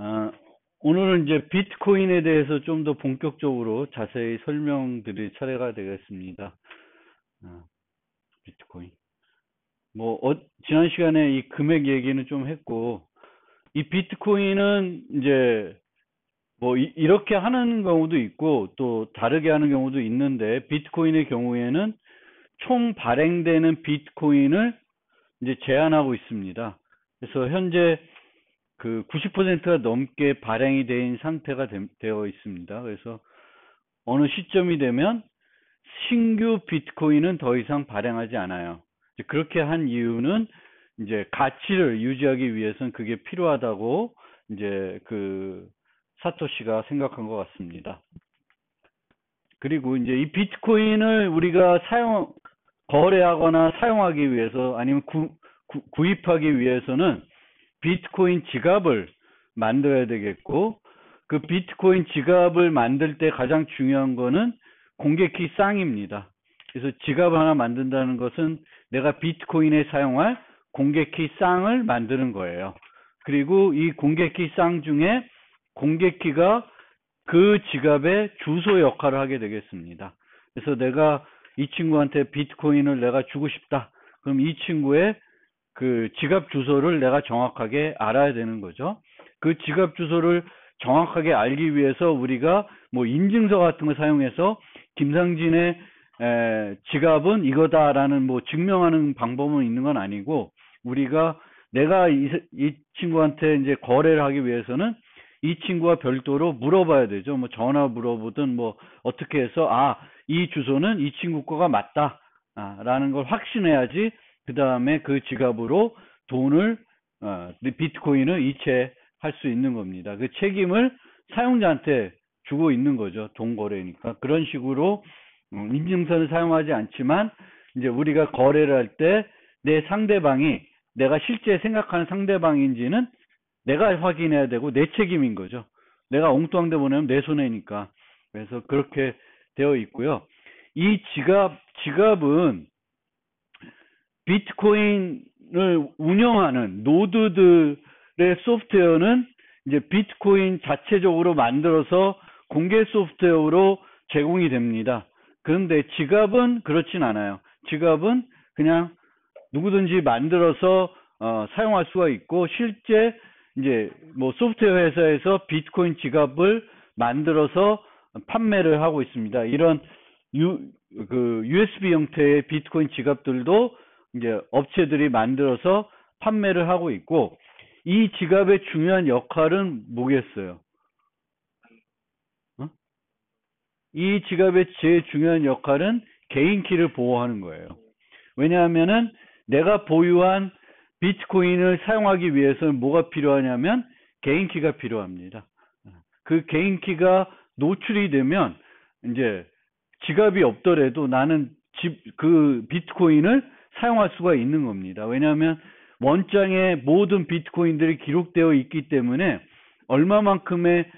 아, 오늘은 이제 비트코인에 대해서 좀 더 본격적으로 자세히 설명드릴 차례가 되겠습니다. 아, 비트코인. 뭐, 지난 시간에 이 금액 얘기는 좀 했고, 이 비트코인은 이제 뭐, 이렇게 하는 경우도 있고, 또 다르게 하는 경우도 있는데, 비트코인의 경우에는 총 발행되는 비트코인을 이제 제한하고 있습니다. 그래서 현재 그 90%가 넘게 발행이 된 상태가 되어 있습니다. 그래서 어느 시점이 되면 신규 비트코인은 더 이상 발행하지 않아요. 그렇게 한 이유는 이제 가치를 유지하기 위해서는 그게 필요하다고 이제 그 사토시가 생각한 것 같습니다. 그리고 이제 이 비트코인을 우리가 거래하거나 사용하기 위해서 아니면 구입하기 위해서는 비트코인 지갑을 만들어야 되겠고, 그 비트코인 지갑을 만들 때 가장 중요한 거는 공개키 쌍입니다. 그래서 지갑을 하나 만든다는 것은 내가 비트코인에 사용할 공개키 쌍을 만드는 거예요. 그리고 이 공개키 쌍 중에 공개키가 그 지갑의 주소 역할을 하게 되겠습니다. 그래서 내가 이 친구한테 비트코인을 내가 주고 싶다. 그럼 이 친구의 그 지갑 주소를 내가 정확하게 알아야 되는 거죠. 그 지갑 주소를 정확하게 알기 위해서 우리가 뭐 인증서 같은 거 사용해서 김상진의 지갑은 이거다라는 뭐 증명하는 방법은 있는 건 아니고, 우리가 내가 이 친구한테 이제 거래를 하기 위해서는 이 친구와 별도로 물어봐야 되죠. 뭐 전화 물어보든 뭐 어떻게 해서 이 주소는 이 친구 거가 맞다 라는 걸 확신해야지 그 다음에 그 지갑으로 돈을 비트코인을 이체할 수 있는 겁니다. 그 책임을 사용자한테 주고 있는 거죠. 돈 거래니까. 그런 식으로 인증선을 사용하지 않지만 이제 우리가 거래를 할 때 내 상대방이 내가 실제 생각하는 상대방인지는 내가 확인해야 되고 내 책임인 거죠. 내가 엉뚱한 데 보내면 내 손해니까. 그래서 그렇게 되어 있고요. 이 지갑은 비트코인을 운영하는 노드들의 소프트웨어는 이제 비트코인 자체적으로 만들어서 공개 소프트웨어로 제공이 됩니다. 그런데 지갑은 그렇진 않아요. 지갑은 그냥 누구든지 만들어서 사용할 수가 있고, 실제 이제 뭐 소프트웨어 회사에서 비트코인 지갑을 만들어서 판매를 하고 있습니다. 이런 USB 형태의 비트코인 지갑들도 이제 업체들이 만들어서 판매를 하고 있고, 이 지갑의 중요한 역할은 뭐겠어요? 이 지갑의 제일 중요한 역할은 개인키를 보호하는 거예요. 왜냐하면은 내가 보유한 비트코인을 사용하기 위해서는 뭐가 필요하냐면 개인키가 필요합니다. 그 개인키가 노출이 되면 이제 지갑이 없더라도 나는 그 비트코인을 사용할 수가 있는 겁니다. 왜냐하면 원장에 모든 비트코인들이 기록되어 있기 때문에 얼마만큼의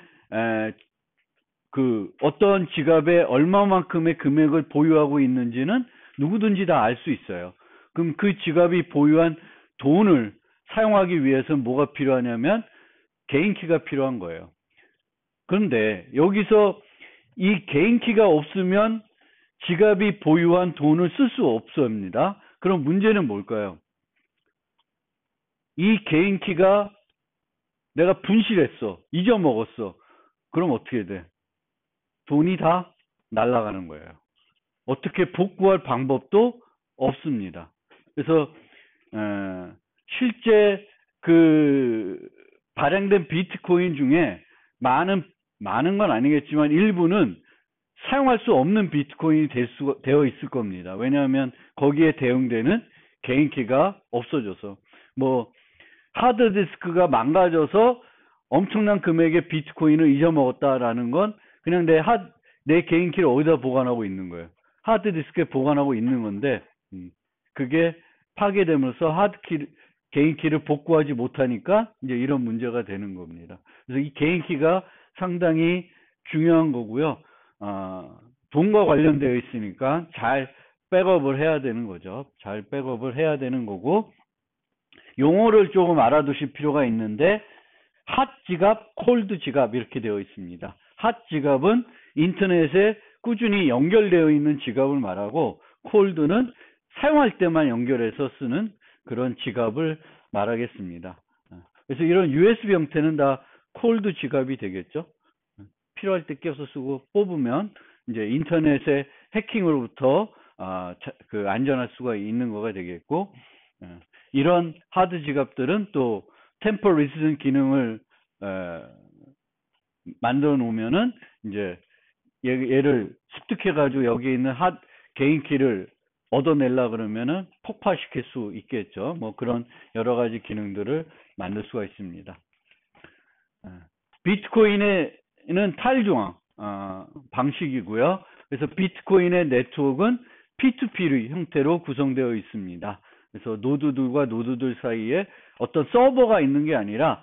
그 어떤 지갑에 얼마만큼의 금액을 보유하고 있는지는 누구든지 다 알 수 있어요. 그럼 그 지갑이 보유한 돈을 사용하기 위해서는 뭐가 필요하냐면 개인키가 필요한 거예요. 그런데 여기서 이 개인키가 없으면 지갑이 보유한 돈을 쓸 수 없습니다. 그럼 문제는 뭘까요? 이 개인키가 내가 분실했어, 잊어먹었어. 그럼 어떻게 돼? 돈이 다 날아가는 거예요. 어떻게 복구할 방법도 없습니다. 그래서 실제 그 발행된 비트코인 중에 많은 건 아니겠지만 일부는 사용할 수 없는 비트코인이 되어 있을 겁니다. 왜냐하면 거기에 대응되는 개인키가 없어져서, 뭐 하드디스크가 망가져서 엄청난 금액의 비트코인을 잊어먹었다라는 건 그냥 내 개인키를 어디다 보관하고 있는 거예요. 하드디스크에 보관하고 있는 건데, 그게 파괴되면서 개인키를 복구하지 못하니까 이제 이런 문제가 되는 겁니다. 그래서 이 개인키가 상당히 중요한 거고요. 돈과 관련되어 있으니까 잘 백업을 해야 되는 거죠. 잘 백업을 해야 되는 거고, 용어를 조금 알아두실 필요가 있는데, 핫 지갑, 콜드 지갑 이렇게 되어 있습니다. 핫 지갑은 인터넷에 꾸준히 연결되어 있는 지갑을 말하고, 콜드는 사용할 때만 연결해서 쓰는 그런 지갑을 말하겠습니다. 그래서 이런 USB 형태는 다 콜드 지갑이 되겠죠. 필요할 때 껴서 쓰고, 뽑으면 이제 인터넷의 해킹으로부터 안전할 수가 있는 거가 되겠고, 이런 하드 지갑들은 또 템퍼 리시전 기능을 만들어 놓으면은 이제 얘를 습득해 가지고 여기 있는 개인 키를 얻어내려 그러면은 폭파시킬 수 있겠죠. 뭐 그런 여러 가지 기능들을 만들 수가 있습니다. 비트코인에는 탈중앙 방식이고요. 그래서 비트코인의 네트워크는 P2P 형태로 구성되어 있습니다. 그래서 노드들과 노드들 사이에 어떤 서버가 있는 게 아니라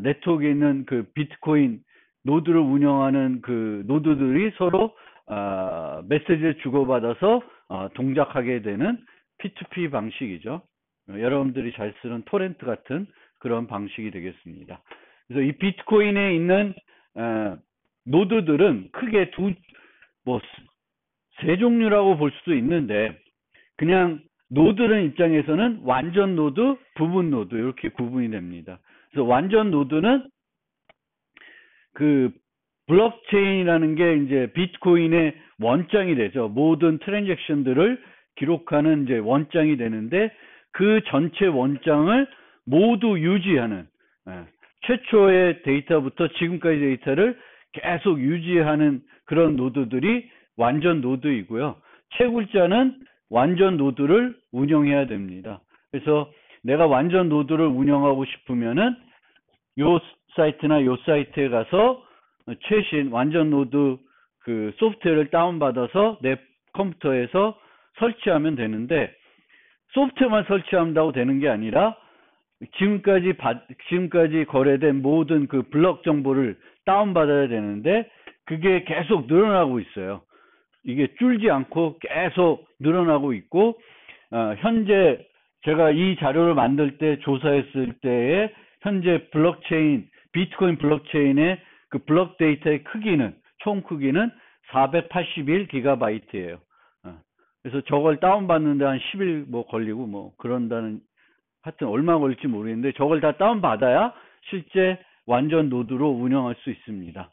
네트워크에 있는 그 비트코인 노드를 운영하는 그 노드들이 서로 메시지를 주고받아서 동작하게 되는 P2P 방식이죠. 여러분들이 잘 쓰는 토렌트 같은 그런 방식이 되겠습니다. 그래서 이 비트코인에 있는 노드들은 크게 세 종류라고 볼 수도 있는데, 그냥 노드는 입장에서는 완전 노드, 부분 노드 이렇게 구분이 됩니다. 그래서 완전 노드는 그 블록체인이라는 게 이제 비트코인의 원장이 되죠. 모든 트랜잭션들을 기록하는 이제 원장이 되는데, 그 전체 원장을 모두 유지하는, 최초의 데이터부터 지금까지 데이터를 계속 유지하는 그런 노드들이 완전 노드이고요. 채굴자는 완전 노드를 운영해야 됩니다. 그래서 내가 완전 노드를 운영하고 싶으면은 요 사이트나 요 사이트에 가서 최신 완전 노드 그 소프트웨어를 다운받아서 내 컴퓨터에서 설치하면 되는데, 소프트웨어만 설치한다고 되는 게 아니라 지금까지 거래된 모든 그 블록 정보를 다운받아야 되는데, 그게 계속 늘어나고 있어요. 이게 줄지 않고 계속 늘어나고 있고, 현재 제가 이 자료를 만들 때 조사했을 때에 현재 비트코인 블록체인의 그 블록 데이터의 크기는, 총 크기는 481기가바이트예요. 그래서 저걸 다운받는데 한 10일 뭐 걸리고 뭐 그런다는, 하여튼 얼마 걸릴지 모르겠는데 저걸 다 다운받아야 실제 완전 노드로 운영할 수 있습니다.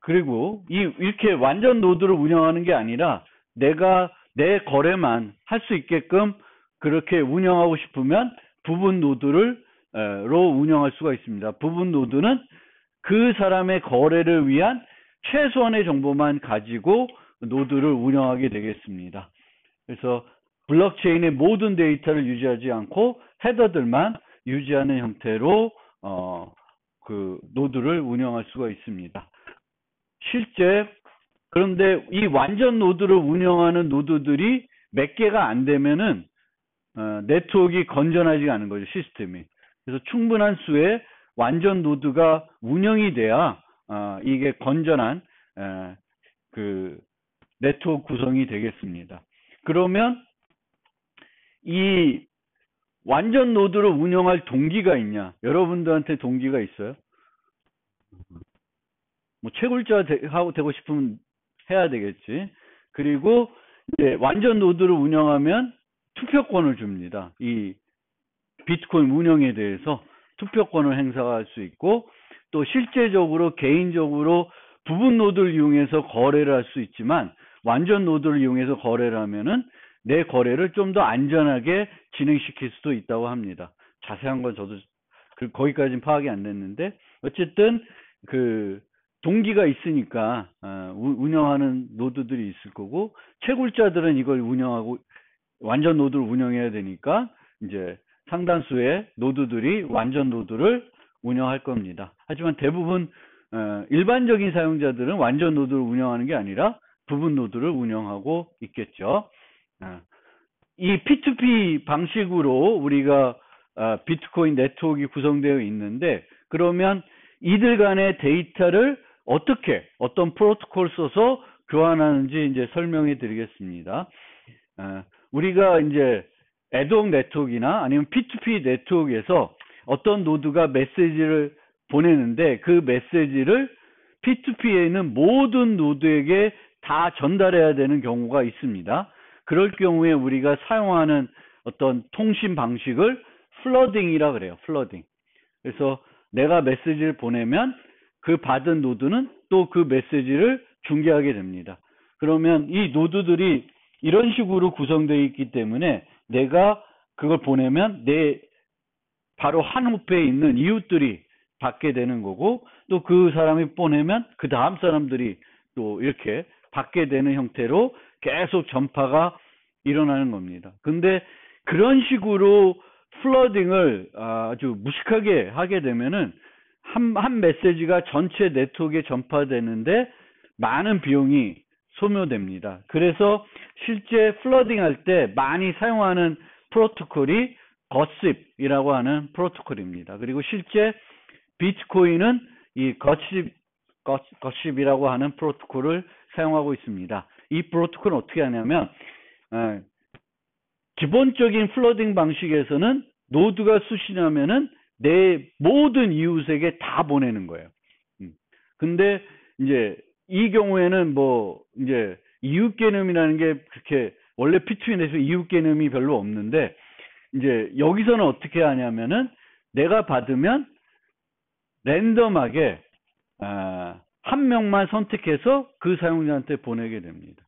그리고 이렇게 완전 노드를 운영하는 게 아니라 내가 내 거래만 할 수 있게끔 그렇게 운영하고 싶으면 부분 노드로 운영할 수가 있습니다. 부분 노드는 그 사람의 거래를 위한 최소한의 정보만 가지고 노드를 운영하게 되겠습니다. 그래서 블록체인의 모든 데이터를 유지하지 않고 헤더들만 유지하는 형태로 그 노드를 운영할 수가 있습니다. 실제 그런데 이 완전 노드를 운영하는 노드들이 몇 개가 안 되면은 네트워크가 건전하지 않은 거죠, 시스템이. 그래서 충분한 수의 완전 노드가 운영이 돼야 이게 건전한 그 네트워크 구성이 되겠습니다. 그러면 이 완전 노드를 운영할 동기가 있냐? 여러분들한테 동기가 있어요? 뭐 채굴자 되고 싶으면 해야 되겠지. 그리고 이제 완전 노드를 운영하면 투표권을 줍니다. 이 비트코인 운영에 대해서 투표권을 행사할 수 있고, 또 실제적으로 개인적으로 부분 노드를 이용해서 거래를 할 수 있지만, 완전 노드를 이용해서 거래를 하면은 내 거래를 좀 더 안전하게 진행시킬 수도 있다고 합니다. 자세한 건 저도 거기까지는 파악이 안 됐는데, 어쨌든 그 동기가 있으니까 운영하는 노드들이 있을 거고, 채굴자들은 이걸 운영하고 완전 노드를 운영해야 되니까 이제 상당수의 노드들이 완전 노드를 운영할 겁니다. 하지만 대부분 일반적인 사용자들은 완전 노드를 운영하는 게 아니라 부분 노드를 운영하고 있겠죠. 이 P2P 방식으로 우리가 비트코인 네트워크가 구성되어 있는데, 그러면 이들 간의 데이터를 어떤 프로토콜 써서 교환하는지 이제 설명해 드리겠습니다. 우리가 이제 애드옥 네트워크나 아니면 P2P 네트워크에서 어떤 노드가 메시지를 보내는데 그 메시지를 P2P에 있는 모든 노드에게 다 전달해야 되는 경우가 있습니다. 그럴 경우에 우리가 사용하는 어떤 통신 방식을 플러딩이라 그래요. 플러딩. 그래서 내가 메시지를 보내면 그 받은 노드는 또 그 메시지를 중계하게 됩니다. 그러면 이 노드들이 이런 식으로 구성되어 있기 때문에 내가 그걸 보내면 내 바로 한우페에 있는 이웃들이 받게 되는 거고, 또 그 사람이 보내면 그 다음 사람들이 또 이렇게 받게 되는 형태로 계속 전파가 일어나는 겁니다. 근데 그런 식으로 플러딩을 아주 무식하게 하게 되면은 한 메시지가 전체 네트워크에 전파되는데 많은 비용이 소모됩니다. 그래서 실제 플러딩 할 때 많이 사용하는 프로토콜이 거십이라고 하는 프로토콜입니다. 그리고 실제 비트코인은 이 거십이라고 하는 프로토콜을 사용하고 있습니다. 이 프로토콜은 어떻게 하냐면 기본적인 플러딩 방식에서는 노드가 수신하면은 내 모든 이웃에게 다 보내는 거예요. 근데 이제 이 경우에는 뭐 이제 이웃 개념이라는 게 그렇게 원래 P2P에서 이웃 개념이 별로 없는데, 이제 여기서는 어떻게 하냐면은 내가 받으면 랜덤하게 한 명만 선택해서 그 사용자한테 보내게 됩니다.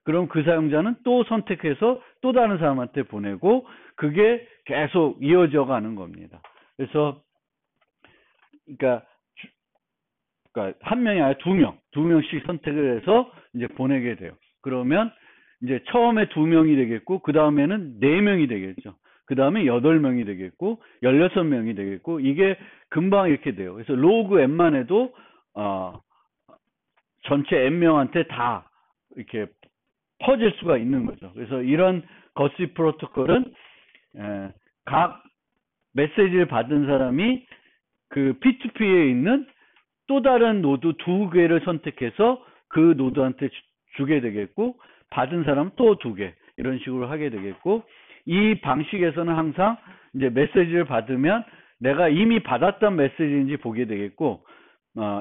그럼 그 사용자는 또 선택해서 또 다른 사람한테 보내고 그게 계속 이어져 가는 겁니다. 그래서 그러니까 한 명이 아니라 두 명씩 선택을 해서 이제 보내게 돼요. 그러면 이제 처음에 2명이 되겠고, 그 다음에는 4명이 되겠죠. 그 다음에 8명이 되겠고, 16명이 되겠고, 이게 금방 이렇게 돼요. 그래서 로그 n만 해도, 전체 n명한테 다 이렇게 퍼질 수가 있는 거죠. 그래서 이런 거시 프로토콜은, 각 메시지를 받은 사람이 그 P2P에 있는 또 다른 노드 2개를 선택해서 그 노드한테 주게 되겠고, 받은 사람은 또 2개, 이런 식으로 하게 되겠고, 이 방식에서는 항상 이제 메시지를 받으면 내가 이미 받았던 메시지인지 보게 되겠고,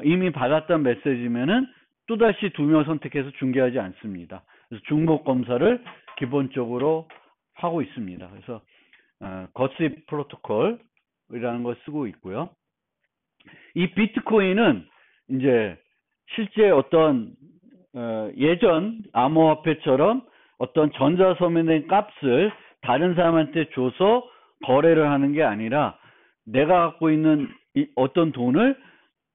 이미 받았던 메시지면은 또다시 2명 선택해서 중계하지 않습니다. 그래서 중복 검사를 기본적으로 하고 있습니다. 그래서 거시 프로토콜이라는 걸 쓰고 있고요. 이 비트코인은 이제 실제 어떤 예전 암호화폐처럼 어떤 전자서면의 값을 다른 사람한테 줘서 거래를 하는 게 아니라, 내가 갖고 있는 어떤 돈을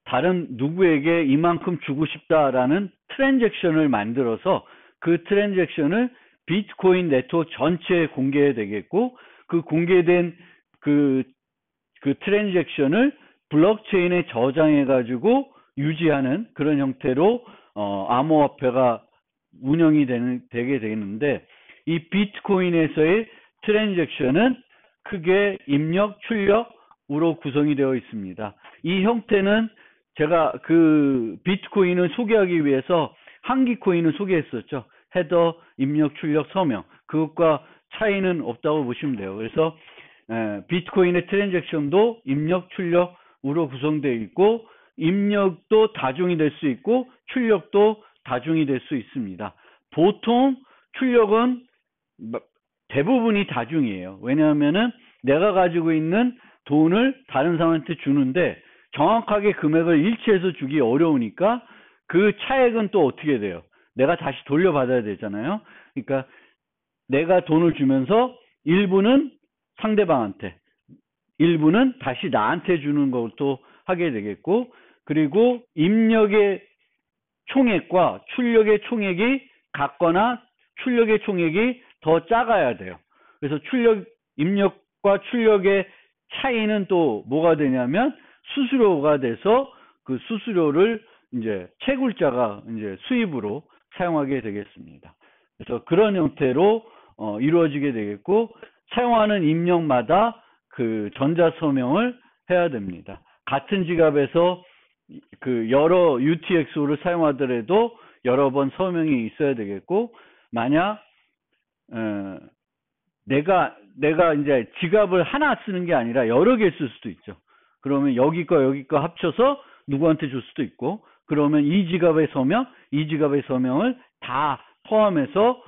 다른 누구에게 이만큼 주고 싶다라는 트랜잭션을 만들어서 그 트랜잭션을 비트코인 네트워크 전체에 공개해야 되겠고, 그 공개된 그 트랜잭션을 블록체인에 저장해 가지고 유지하는 그런 형태로 암호화폐가 운영이 되게 되는데, 이 비트코인에서의 트랜잭션은 크게 입력, 출력으로 구성이 되어 있습니다. 이 형태는 제가 그 비트코인을 소개하기 위해서 한기코인을 소개했었죠. 헤더, 입력, 출력, 서명. 그것과 차이는 없다고 보시면 돼요. 그래서 비트코인의 트랜잭션도 입력, 출력으로 구성되어 있고, 입력도 다중이 될 수 있고 출력도 다중이 될 수 있습니다. 보통 출력은 대부분이 다중이에요. 왜냐하면은 내가 가지고 있는 돈을 다른 사람한테 주는데 정확하게 금액을 일치해서 주기 어려우니까 그 차액은 또 어떻게 돼요? 내가 다시 돌려받아야 되잖아요. 그러니까 내가 돈을 주면서 일부는 상대방한테, 일부는 다시 나한테 주는 것도 하게 되겠고, 그리고 입력의 총액과 출력의 총액이 같거나 출력의 총액이 더 작아야 돼요. 그래서 입력과 출력의 차이는 또 뭐가 되냐면 수수료가 돼서 그 수수료를 이제 채굴자가 이제 수입으로 사용하게 되겠습니다. 그래서 그런 형태로 이루어지게 되겠고, 사용하는 입력마다 그 전자서명을 해야 됩니다. 같은 지갑에서 그 여러 UTXO를 사용하더라도 여러 번 서명이 있어야 되겠고, 만약 내가 내가 이제 지갑을 하나 쓰는 게 아니라 여러 개 쓸 수도 있죠. 그러면 여기 거 합쳐서 누구한테 줄 수도 있고, 그러면 이 지갑의 서명을 다 포함해서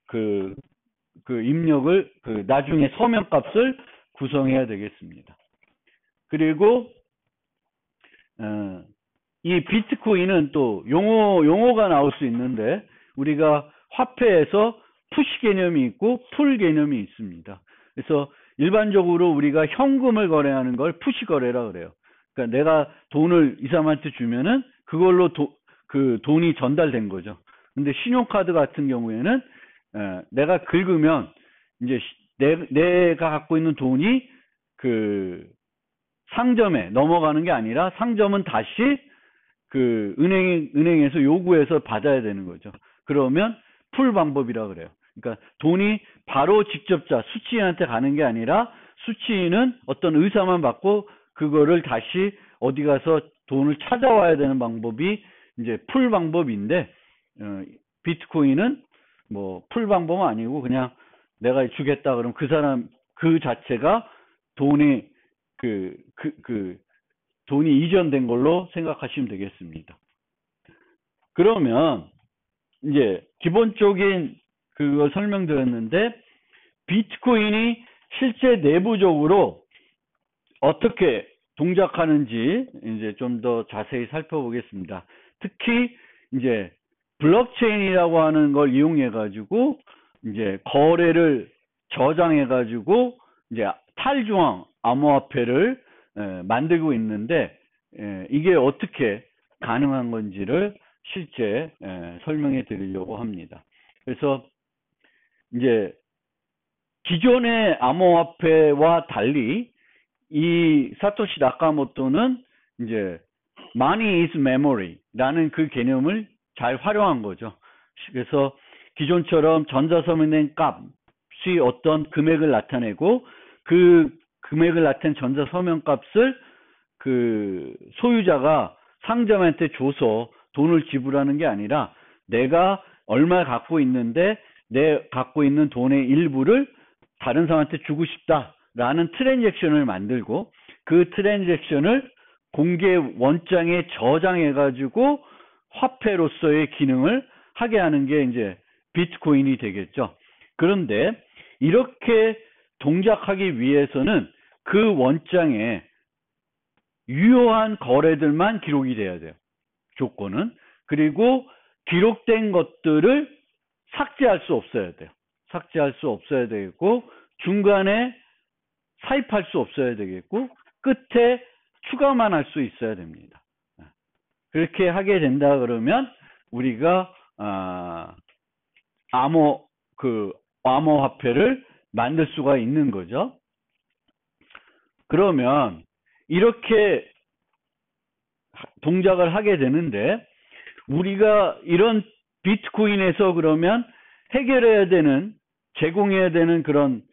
그 입력을 나중에 서명값을 구성해야 되겠습니다. 그리고 이 비트코인은 또 용어가 나올 수 있는데, 우리가 화폐에서 푸시 개념이 있고 풀 개념이 있습니다. 그래서 일반적으로 우리가 현금을 거래하는 걸 푸시 거래라 그래요. 그러니까 내가 돈을 이 사람한테 주면은 그걸로 돈이 전달된 거죠. 근데 신용카드 같은 경우에는 내가 긁으면 이제 내가 갖고 있는 돈이 그 상점에 넘어가는 게 아니라 상점은 다시 그 은행에서 요구해서 받아야 되는 거죠. 그러면 풀 방법이라 그래요. 그러니까 돈이 바로 직접 수취인한테 가는 게 아니라 수취인은 어떤 의사만 받고 그거를 다시 어디 가서 돈을 찾아와야 되는 방법이 이제 풀 방법인데, 비트코인은 뭐 풀 방법은 아니고 그냥 내가 주겠다 그러면 그 사람 그 자체가 돈이 돈이 이전된 걸로 생각하시면 되겠습니다. 그러면 이제 기본적인 그걸 설명드렸는데, 비트코인이 실제 내부적으로 어떻게 동작하는지 이제 좀 더 자세히 살펴보겠습니다. 특히 이제 블록체인이라고 하는 걸 이용해 가지고 이제 거래를 저장해 가지고 이제 탈중앙 암호화폐를 만들고 있는데, 이게 어떻게 가능한 건지를 실제 설명해 드리려고 합니다. 그래서 이제 기존의 암호화폐와 달리 이 사토시 나카모토는 이제 money is memory라는 그 개념을 잘 활용한 거죠. 그래서 기존처럼 전자서명된 값이 어떤 금액을 나타내고 그 금액을 나타낸 전자서명값을 그 소유자가 상점한테 줘서 돈을 지불하는 게 아니라 내가 얼마 갖고 있는데 내 갖고 있는 돈의 일부를 다른 사람한테 주고 싶다라는 트랜잭션을 만들고, 그 트랜잭션을 공개 원장에 저장해 가지고 화폐로서의 기능을 하게 하는 게 이제 비트코인이 되겠죠. 그런데 이렇게 동작하기 위해서는 그 원장에 유효한 거래들만 기록이 돼야 돼요. 조건은. 그리고 기록된 것들을 삭제할 수 없어야 돼요. 삭제할 수 없어야 되겠고, 중간에 사입할 수 없어야 되겠고, 끝에 추가만 할 수 있어야 됩니다. 그렇게 하게 된다 그러면 우리가 암호화폐를 만들 수가 있는 거죠. 그러면 이렇게 동작을 하게 되는데, 우리가 이런 비트코인에서 그러면 해결해야 되는, 제공해야 되는 그런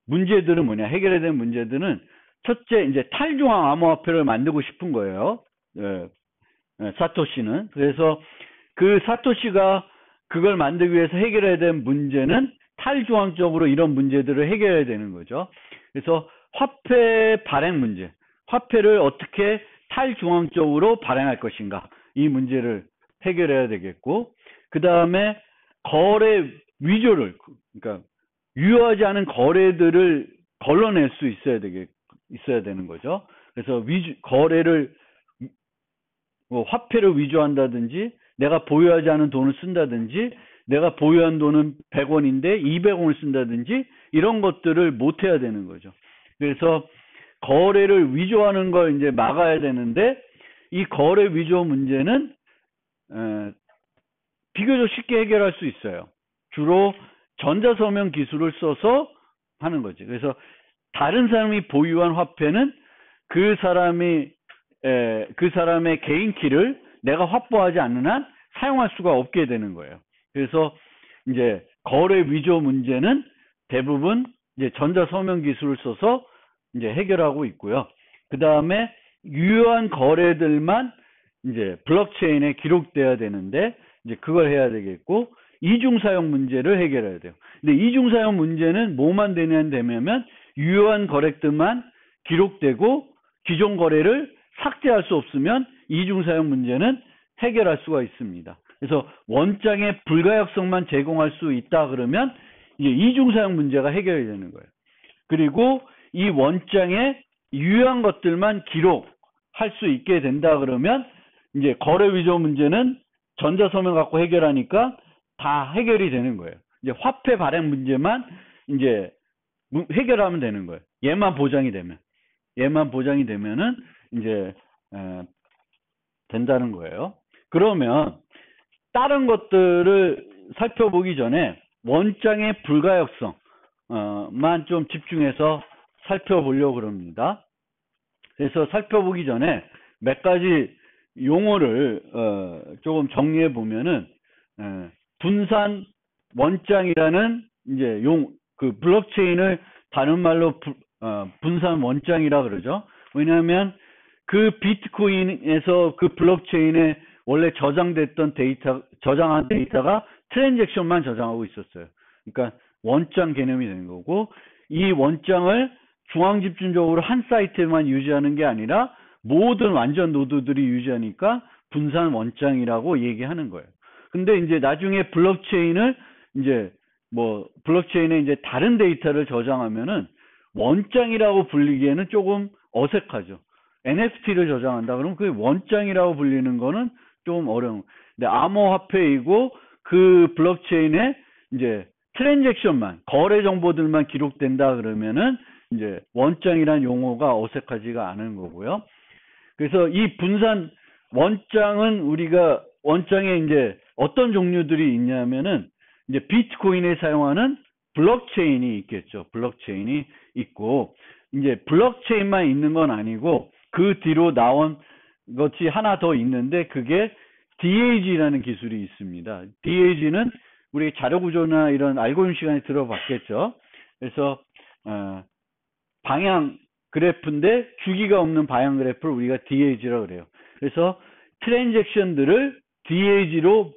문제들은 뭐냐? 해결해야 되는 문제들은, 첫째, 이제 탈중앙 암호화폐를 만들고 싶은 거예요. 사토시는. 그래서 그 사토시가 그걸 만들기 위해서 해결해야 되는 문제는 탈중앙적으로 이런 문제들을 해결해야 되는 거죠. 그래서 화폐 발행 문제, 화폐를 어떻게 탈중앙적으로 발행할 것인가, 이 문제를 해결해야 되겠고, 그 다음에 거래 위조를, 그러니까 유효하지 않은 거래들을 걸러낼 수 있어야 되는 거죠. 그래서 거래를 화폐를 위조한다든지, 내가 보유하지 않은 돈을 쓴다든지, 내가 보유한 돈은 100원인데 200원을 쓴다든지, 이런 것들을 못 해야 되는 거죠. 그래서 거래를 위조하는 걸 이제 막아야 되는데, 이 거래 위조 문제는 비교적 쉽게 해결할 수 있어요. 주로 전자서명 기술을 써서 하는 거지. 그래서 다른 사람이 보유한 화폐는 그 사람의 개인 키를 내가 확보하지 않는 한 사용할 수가 없게 되는 거예요. 그래서 이제 거래 위조 문제는 대부분 이제 전자서명 기술을 써서 이제 해결하고 있고요. 그 다음에 유효한 거래들만 이제 블록체인에 기록돼야 되는데, 이제 그걸 해야 되겠고, 이중사용 문제를 해결해야 돼요. 근데 이중사용 문제는 뭐만 되냐면 유효한 거래들만 기록되고 기존 거래를 삭제할 수 없으면 이중사용 문제는 해결할 수가 있습니다. 그래서 원장의 불가역성만 제공할 수 있다 그러면 이제 이중사용 문제가 해결이 되는 거예요. 그리고 이 원장에 유효한 것들만 기록할 수 있게 된다 그러면 이제 거래 위조 문제는 전자서면 갖고 해결하니까 다 해결이 되는 거예요. 이제 화폐 발행 문제만 이제 해결하면 되는 거예요. 얘만 보장이 되면은 이제 된다는 거예요. 그러면 다른 것들을 살펴보기 전에 원장의 불가역성만 좀 집중해서 살펴보려고 그럽니다. 그래서 살펴보기 전에 몇 가지 용어를 조금 정리해 보면은 분산 원장이라는 이제 그 블록체인을 다른 말로 분산 원장이라 그러죠. 왜냐하면 그 비트코인에서 그 블록체인에 원래 저장됐던 저장한 데이터가 트랜잭션만 저장하고 있었어요. 그러니까 원장 개념이 되는 거고, 이 원장을 중앙집중적으로 한 사이트에만 유지하는 게 아니라 모든 완전 노드들이 유지하니까 분산 원장이라고 얘기하는 거예요. 근데 이제 나중에 블록체인을 이제 블록체인에 이제 다른 데이터를 저장하면은 원장이라고 불리기에는 조금 어색하죠. NFT를 저장한다 그러면 그 원장이라고 불리는 거는 좀 어려운. 근데 암호화폐이고 그 블록체인에 이제 트랜잭션만, 거래 정보들만 기록된다 그러면은 이제 원장이란 용어가 어색하지가 않은 거고요. 그래서 이 분산 원장은 우리가 원장에 이제 어떤 종류들이 있냐면은 이제 비트코인에 사용하는 블록체인이 있겠죠. 블록체인이 있고, 이제 블록체인만 있는 건 아니고 그 뒤로 나온 것이 하나 더 있는데 그게 DAG라는 기술이 있습니다. DAG는 우리 자료구조나 이런 알고리즘 시간에 들어봤겠죠. 그래서 방향 그래프인데 주기가 없는 방향 그래프를 우리가 DAG라고 그래요. 그래서 트랜잭션들을 DAG로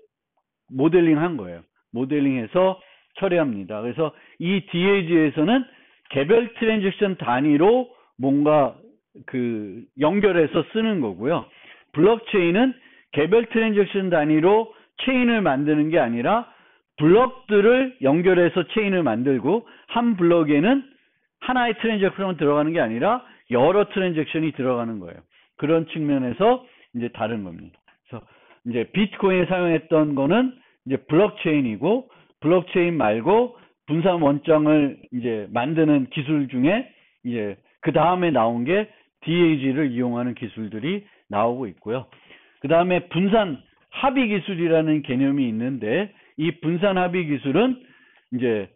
모델링한 거예요. 모델링해서 처리합니다. 그래서 이 DAG에서는 개별 트랜잭션 단위로 뭔가 그 연결해서 쓰는 거고요. 블록체인은 개별 트랜잭션 단위로 체인을 만드는 게 아니라 블록들을 연결해서 체인을 만들고, 한 블록에는 하나의 트랜잭션이 들어가는 게 아니라 여러 트랜잭션이 들어가는 거예요. 그런 측면에서 이제 다른 겁니다. 그래서 이제 비트코인에 사용했던 거는 이제 블록체인이고, 블록체인 말고 분산 원장을 이제 만드는 기술 중에 이제 그 다음에 나온 게 DAG를 이용하는 기술들이 나오고 있고요. 그 다음에 분산 합의 기술이라는 개념이 있는데, 이 분산 합의 기술은 이제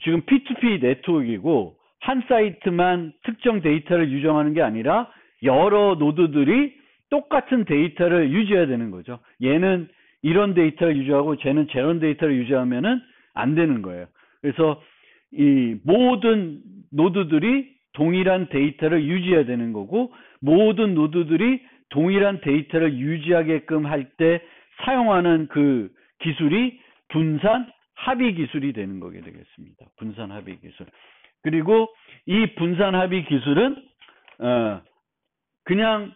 지금 P2P 네트워크이고, 한 사이트만 특정 데이터를 유정하는 게 아니라 여러 노드들이 똑같은 데이터를 유지해야 되는 거죠. 얘는 이런 데이터를 유지하고 쟤는 저런 데이터를 유지하면은 안 되는 거예요. 그래서 이 모든 노드들이 동일한 데이터를 유지해야 되는 거고, 모든 노드들이 동일한 데이터를 유지하게끔 할 때 사용하는 그 기술이 분산 합의 기술이 되는 거게 되겠습니다. 분산 합의 기술. 그리고 이 분산 합의 기술은 그냥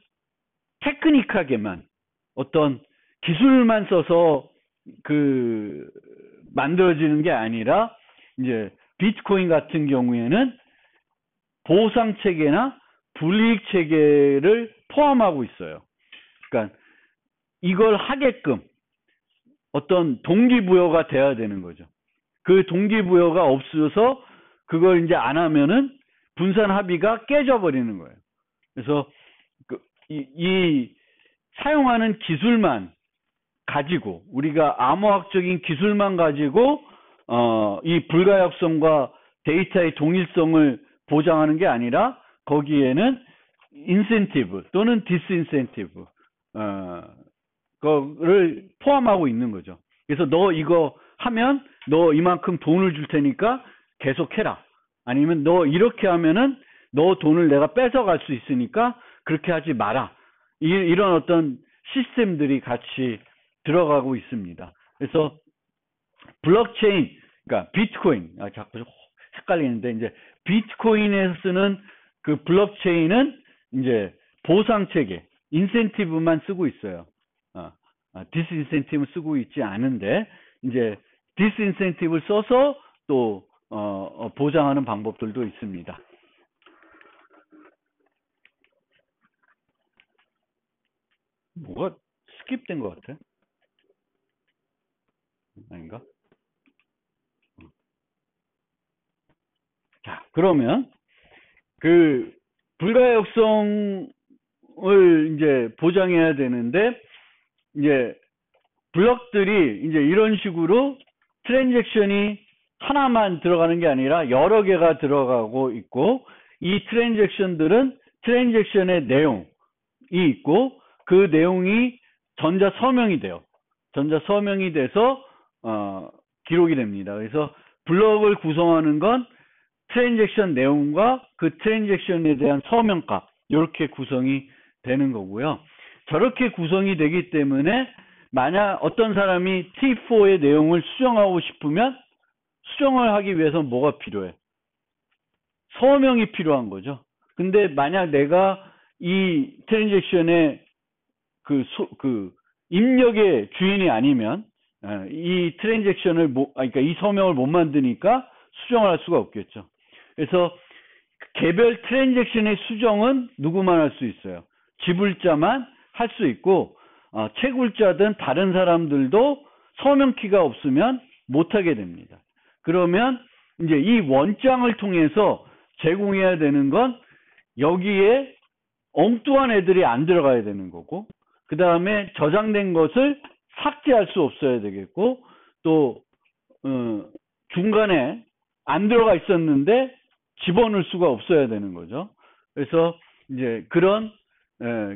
테크닉하게만 어떤 기술만 써서 만들어지는 게 아니라, 이제 비트코인 같은 경우에는 보상 체계나 불이익 체계를 포함하고 있어요. 그러니까 이걸 하게끔 어떤 동기부여가 돼야 되는 거죠. 그 동기부여가 없어서 그걸 이제 안 하면은 분산 합의가 깨져버리는 거예요. 그래서 이 사용하는 기술만 가지고, 우리가 암호학적인 기술만 가지고 이 불가역성과 데이터의 동일성을 보장하는 게 아니라, 거기에는 인센티브 또는 디스인센티브 거를 포함하고 있는 거죠. 그래서 너 이거 하면 너 이만큼 돈을 줄 테니까 계속해라. 아니면 너 이렇게 하면은 너 돈을 내가 뺏어갈 수 있으니까 그렇게 하지 마라. 이런 어떤 시스템들이 같이 들어가고 있습니다. 그래서 블록체인, 그러니까 비트코인, 자꾸 헷갈리는데, 이제 비트코인에서 쓰는 그 블록체인은 이제 보상 체계, 인센티브만 쓰고 있어요. 디스인센티브 쓰고 있지 않은데, 이제 디스인센티브를 써서 또 보장하는 방법들도 있습니다. 뭐가 스킵된 것 같아? 아닌가? 자, 그러면 그 불가역성을 이제 보장해야 되는데, 이제 블럭들이 이제 이런 식으로 트랜잭션이 하나만 들어가는 게 아니라 여러 개가 들어가고 있고, 이 트랜잭션들은 트랜잭션의 내용이 있고, 그 내용이 전자 서명이 돼요. 전자 서명이 돼서 기록이 됩니다. 그래서 블럭을 구성하는 건 트랜잭션 내용과 그 트랜잭션에 대한 서명값, 이렇게 구성이 되는 거고요. 저렇게 구성이 되기 때문에 만약 어떤 사람이 T4의 내용을 수정하고 싶으면 수정을 하기 위해서 뭐가 필요해? 서명이 필요한 거죠. 근데 만약 내가 이 트랜잭션의 그 입력의 주인이 아니면 이 트랜잭션을 그러니까 이 서명을 못 만드니까 수정을 할 수가 없겠죠. 그래서 개별 트랜잭션의 수정은 누구만 할 수 있어요? 지불자만 할 수 있고, 채굴자든 다른 사람들도 서명키가 없으면 못하게 됩니다. 그러면 이제 이 원장을 통해서 제공해야 되는 건 여기에 엉뚱한 애들이 안 들어가야 되는 거고, 그 다음에 저장된 것을 삭제할 수 없어야 되겠고, 또 중간에 안 들어가 있었는데 집어넣을 수가 없어야 되는 거죠. 그래서 이제 그런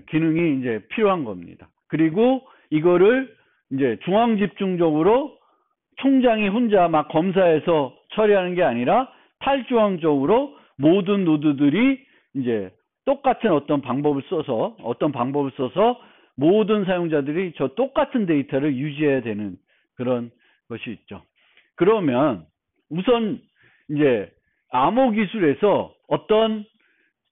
기능이 이제 필요한 겁니다. 그리고 이거를 이제 중앙 집중적으로 총장이 혼자 막 검사해서 처리하는 게 아니라 탈중앙적으로 모든 노드들이 이제 똑같은 어떤 방법을 써서 모든 사용자들이 저 똑같은 데이터를 유지해야 되는 그런 것이 있죠. 그러면 우선 이제 암호 기술에서 어떤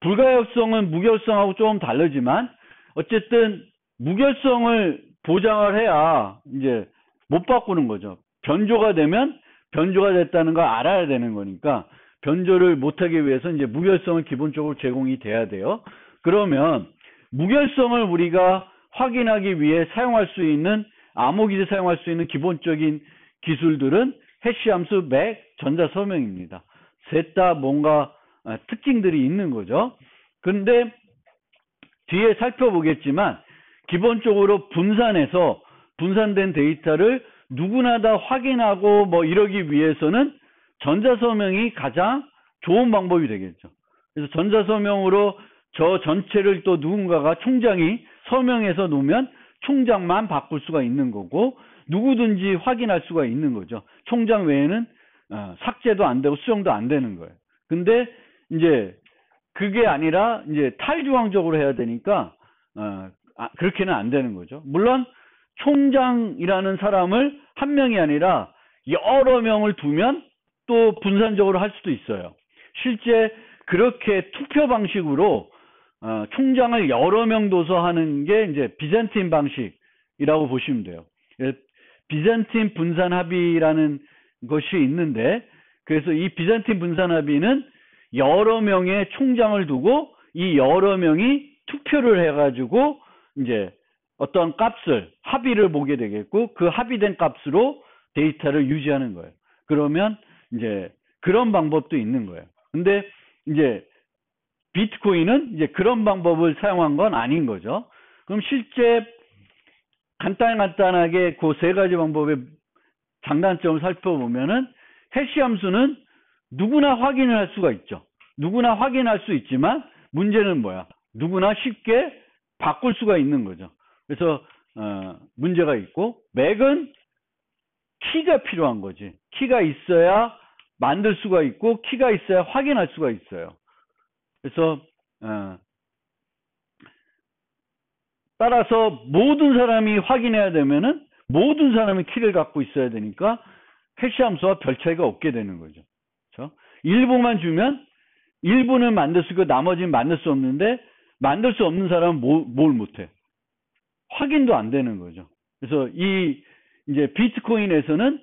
불가역성은 무결성하고 조금 다르지만 어쨌든 무결성을 보장을 해야 이제 못 바꾸는 거죠. 변조가 되면 변조가 됐다는 걸 알아야 되는 거니까 변조를 못하기 위해서 이제 무결성을 기본적으로 제공이 돼야 돼요. 그러면 무결성을 우리가 확인하기 위해 사용할 수 있는 암호기술 사용할 수 있는 기본적인 기술들은 해시함수, 맥, 전자서명입니다. 셋 다 뭔가 특징들이 있는 거죠. 근데 뒤에 살펴보겠지만 기본적으로 분산된 데이터를 누구나 다 확인하고 뭐 이러기 위해서는 전자서명이 가장 좋은 방법이 되겠죠. 그래서 전자서명으로 저 전체를 또 누군가가 총장이 서명해서 놓으면 총장만 바꿀 수가 있는 거고 누구든지 확인할 수가 있는 거죠. 총장 외에는 삭제도 안 되고 수정도 안 되는 거예요. 근데 이제 그게 아니라 이제 탈중앙적으로 해야 되니까 그렇게는 안 되는 거죠. 물론 총장이라는 사람을 한 명이 아니라 여러 명을 두면 또 분산적으로 할 수도 있어요. 실제 그렇게 투표 방식으로 총장을 여러 명 둬서 하는 게 이제 비잔틴 방식이라고 보시면 돼요. 비잔틴 분산 합의라는 것이 있는데, 그래서 이 비잔틴 분산 합의는 여러 명의 총장을 두고 이 여러 명이 투표를 해가지고 이제 어떤 값을 합의를 보게 되겠고 그 합의된 값으로 데이터를 유지하는 거예요. 그러면 이제 그런 방법도 있는 거예요. 근데 이제 비트코인은 이제 그런 방법을 사용한 건 아닌 거죠. 그럼 실제 간단하게 그 세 가지 방법의 장단점을 살펴보면은 해시 함수는 누구나 확인을 할 수가 있죠. 누구나 확인할 수 있지만 문제는 뭐야? 누구나 쉽게 바꿀 수가 있는 거죠. 그래서 문제가 있고, 맥은 키가 필요한 거지. 키가 있어야 만들 수가 있고 키가 있어야 확인할 수가 있어요. 그래서 따라서 모든 사람이 확인해야 되면은 모든 사람이 키를 갖고 있어야 되니까 해시 함수와 별 차이가 없게 되는 거죠. 그렇죠? 일부만 주면 일부는 만들 수 있고 나머지는 만들 수 없는데 만들 수 없는 사람은 뭘 못해? 확인도 안 되는 거죠. 그래서 이제 비트코인에서는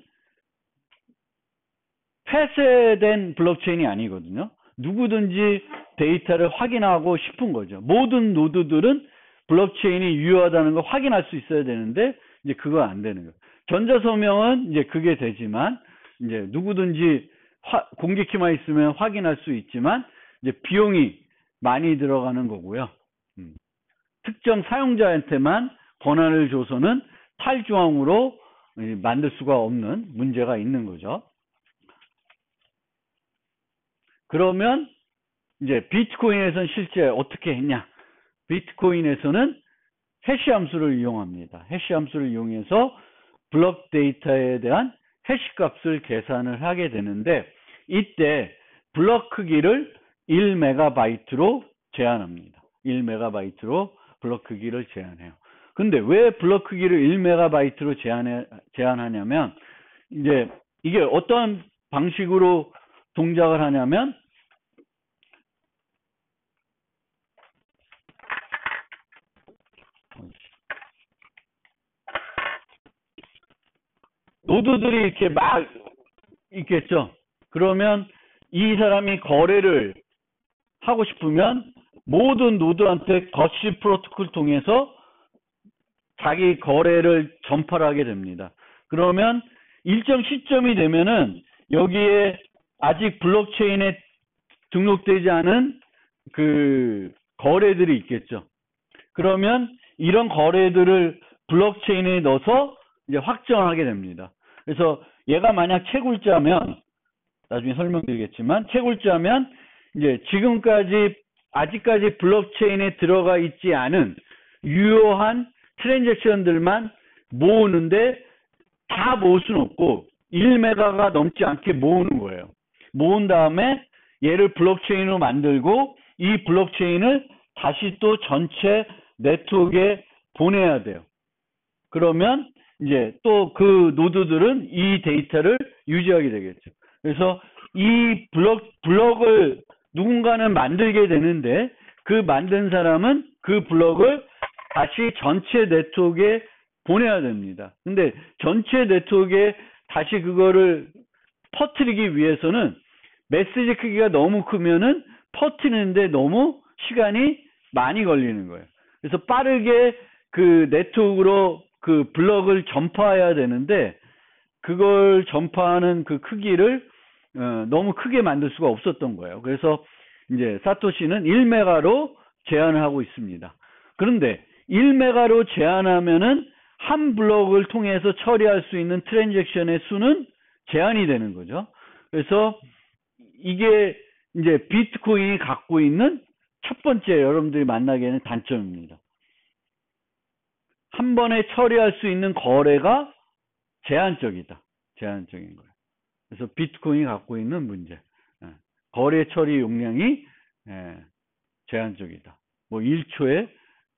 폐쇄된 블록체인이 아니거든요. 누구든지 데이터를 확인하고 싶은 거죠. 모든 노드들은 블록체인이 유효하다는 걸 확인할 수 있어야 되는데 이제 그거 안 되는 거예요. 전자서명은 이제 그게 되지만 이제 누구든지 공개키만 있으면 확인할 수 있지만 이제 비용이 많이 들어가는 거고요. 특정 사용자한테만 권한을 줘서는 탈중앙으로 만들 수가 없는 문제가 있는 거죠. 그러면 이제 비트코인에서는 실제 어떻게 했냐? 비트코인에서는 해시 함수를 이용합니다. 해시 함수를 이용해서 블록 데이터에 대한 해시 값을 계산을 하게 되는데 이때 블록 크기를 1MB로 제한합니다. 1MB로 블록 크기를 제한해요. 근데 왜 블록 크기를 1MB로 제한하냐면 이제 이게 어떤 방식으로 동작을 하냐면 노드들이 이렇게 막 있겠죠. 그러면 이 사람이 거래를 하고 싶으면 모든 노드한테 거시 프로토콜을 통해서 자기 거래를 전파를 하게 됩니다. 그러면 일정 시점이 되면은 여기에 아직 블록체인에 등록되지 않은 그 거래들이 있겠죠. 그러면 이런 거래들을 블록체인에 넣어서 이제 확정하게 됩니다. 그래서 얘가 만약 채굴자면 나중에 설명드리겠지만 채굴자면 이제 지금까지 아직까지 블록체인에 들어가 있지 않은 유효한 트랜잭션들만 모으는데 다 모을 수는 없고 1메가가 넘지 않게 모으는 거예요. 모은 다음에 얘를 블록체인으로 만들고 이 블록체인을 다시 또 전체 네트워크에 보내야 돼요. 그러면 이제 또 그 노드들은 이 데이터를 유지하게 되겠죠. 그래서 이 블록을 누군가는 만들게 되는데 그 만든 사람은 그 블록을 다시 전체 네트워크에 보내야 됩니다. 근데 전체 네트워크에 다시 그거를 퍼뜨리기 위해서는 메시지 크기가 너무 크면은 퍼뜨리는데 너무 시간이 많이 걸리는 거예요. 그래서 빠르게 그 네트워크로 그 블록을 전파해야 되는데 그걸 전파하는 그 크기를 너무 크게 만들 수가 없었던 거예요. 그래서 이제 사토시는 1메가로 제한을 하고 있습니다. 그런데 1메가로 제한하면은 한 블록을 통해서 처리할 수 있는 트랜잭션의 수는 제한이 되는 거죠. 그래서 이게 이제 비트코인이 갖고 있는 첫 번째 여러분들이 만나기에는 단점입니다. 한 번에 처리할 수 있는 거래가 제한적이다. 제한적인 거예요. 그래서 비트코인이 갖고 있는 문제. 거래 처리 용량이 제한적이다. 뭐 1초에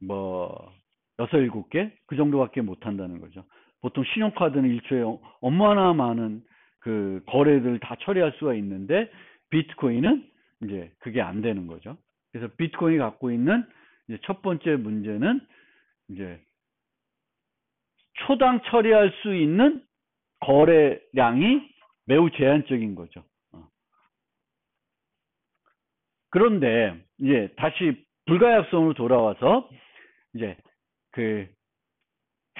뭐 6, 7개 그 정도밖에 못 한다는 거죠. 보통 신용카드는 1초에 얼마나 많은 그 거래들을 다 처리할 수가 있는데 비트코인은 이제 그게 안 되는 거죠. 그래서 비트코인이 갖고 있는 이제 첫 번째 문제는 이제 초당 처리할 수 있는 거래량이 매우 제한적인 거죠. 그런데 이제 다시 불가역성으로 돌아와서 이제 그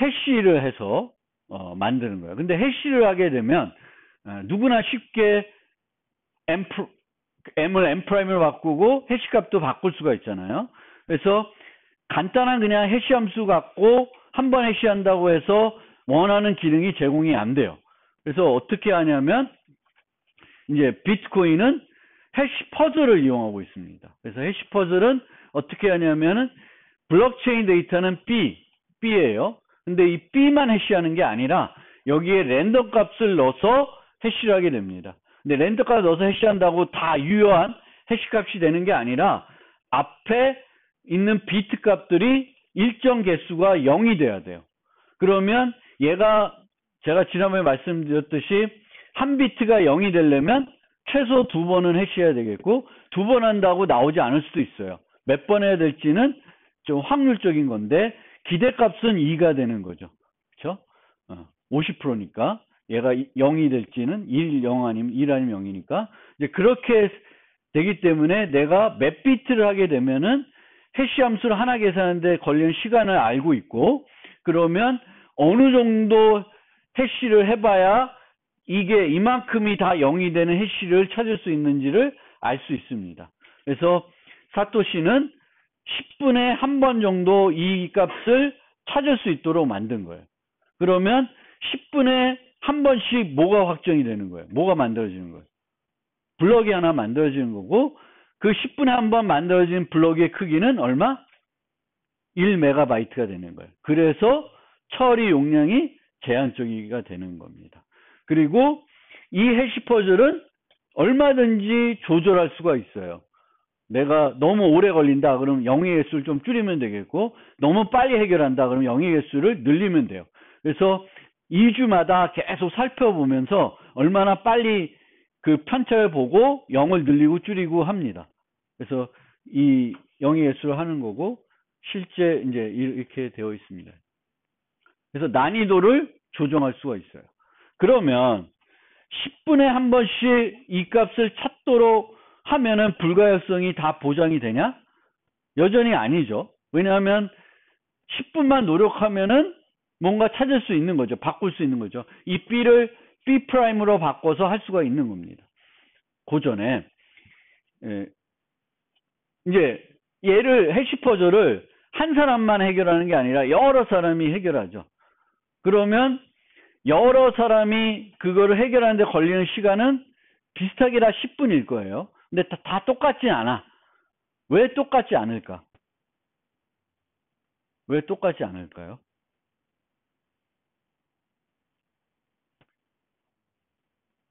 해시를 해서 만드는 거예요. 근데 해시를 하게 되면 누구나 쉽게 m을 m'으로 바꾸고 해시 값도 바꿀 수가 있잖아요. 그래서 간단한 그냥 해시 함수 갖고 한 번 해시한다고 해서 원하는 기능이 제공이 안 돼요. 그래서 어떻게 하냐면 이제 비트코인은 해시 퍼즐을 이용하고 있습니다. 그래서 해시 퍼즐은 어떻게 하냐면은 블록체인 데이터는 B예요. 근데 이 B만 해시하는 게 아니라 여기에 랜덤 값을 넣어서 해시를 하게 됩니다. 근데 랜덤 값을 넣어서 해시한다고 다 유효한 해시 값이 되는 게 아니라 앞에 있는 비트 값들이 일정 개수가 0이 돼야 돼요. 그러면 얘가 제가 지난번에 말씀드렸듯이 한 비트가 0이 되려면 최소 2번은 해시해야 되겠고 2번 한다고 나오지 않을 수도 있어요. 몇 번 해야 될지는 좀 확률적인 건데 기대값은 2가 되는 거죠. 그렇죠? 50%니까 얘가 0이 될지는 1, 0 아니면 1 아니면 0이니까 이제 그렇게 되기 때문에 내가 몇 비트를 하게 되면은 해시 함수를 하나 계산하는데 걸리는 시간을 알고 있고 그러면 어느 정도 해시를 해봐야 이게 이만큼이 다 0이 되는 해시를 찾을 수 있는지를 알 수 있습니다. 그래서 사토시는 10분에 한 번 정도 이 값을 찾을 수 있도록 만든 거예요. 그러면 10분에 한 번씩 뭐가 확정이 되는 거예요? 뭐가 만들어지는 거예요? 블럭이 하나 만들어지는 거고 그 10분에 한 번 만들어진 블럭의 크기는 얼마? 1MB가 되는 거예요. 그래서 처리 용량이 제한적이가 되는 겁니다. 그리고 이 해시 퍼즐은 얼마든지 조절할 수가 있어요. 내가 너무 오래 걸린다 그러면 영의 개수를 좀 줄이면 되겠고 너무 빨리 해결한다 그러면 영의 개수를 늘리면 돼요. 그래서 2주마다 계속 살펴보면서 얼마나 빨리 그 편차를 보고 0을 늘리고 줄이고 합니다. 그래서 이 영의 개수를 하는 거고 실제 이제 이렇게 되어 있습니다. 그래서 난이도를 조정할 수가 있어요. 그러면 10분에 한 번씩 이 값을 찾도록 하면은 불가역성이 다 보장이 되냐? 여전히 아니죠. 왜냐하면 10분만 노력하면은 뭔가 찾을 수 있는 거죠. 바꿀 수 있는 거죠. 이 B를 B'으로 바꿔서 할 수가 있는 겁니다. 그 전에 이제 얘를 해시 퍼즐을 한 사람만 해결하는 게 아니라 여러 사람이 해결하죠. 그러면 여러 사람이 그거를 해결하는데 걸리는 시간은 비슷하게 다 10분일 거예요. 근데 다 똑같지 않아. 왜 똑같지 않을까? 왜 똑같지 않을까요?